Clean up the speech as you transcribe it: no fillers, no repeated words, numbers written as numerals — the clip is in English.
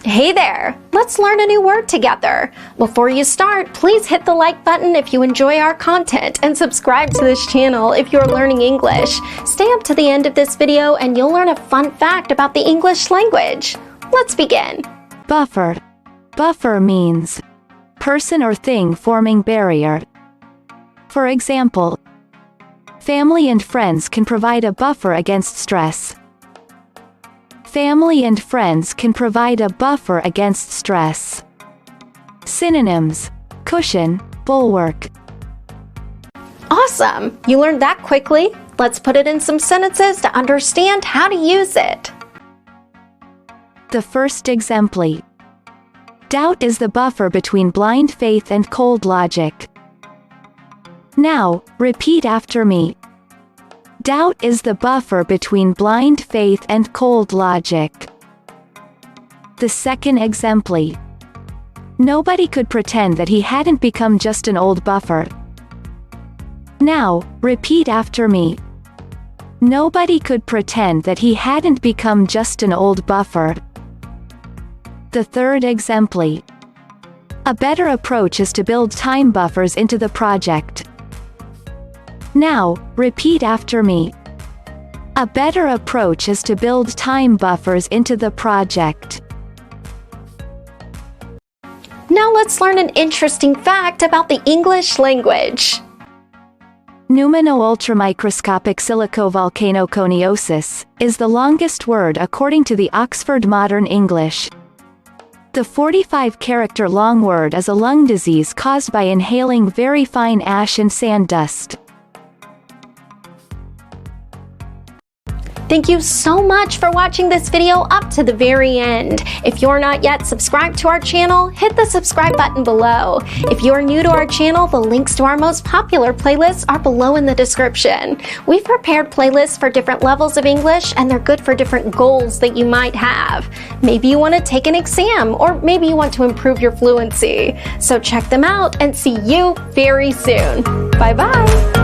Hey there! Let's learn a new word together. Before you start, please hit the like button if you enjoy our content and subscribe to this channel if you're learning English. Stay up to the end of this video and you'll learn a fun fact about the English language. Let's begin. Buffer. Buffer means person or thing forming barrier. For example, family and friends can provide a buffer against stress. Family and friends can provide a buffer against stress. Synonyms: cushion, bulwark. Awesome! You learned that quickly. Let's put it in some sentences to understand how to use it. The first exemplar. Doubt is the buffer between blind faith and cold logic. Now, repeat after me. Doubt is the buffer between blind faith and cold logic. The second exemplar. Nobody could pretend that he hadn't become just an old buffer. Now, repeat after me. Nobody could pretend that he hadn't become just an old buffer. The third exemplar. A better approach is to build time buffers into the project. Now, repeat after me. A better approach is to build time buffers into the project. Now let's learn an interesting fact about the English language. Pneumano-ultramicroscopic silicovolcanoconiosis is the longest word according to the Oxford Modern English. The 45-character long word is a lung disease caused by inhaling very fine ash and sand dust. Thank you so much for watching this video up to the very end. If you're not yet subscribed to our channel, hit the subscribe button below. If you're new to our channel, the links to our most popular playlists are below in the description. We've prepared playlists for different levels of English, and they're good for different goals that you might have. Maybe you want to take an exam, or maybe you want to improve your fluency. So check them out and see you very soon. Bye-bye.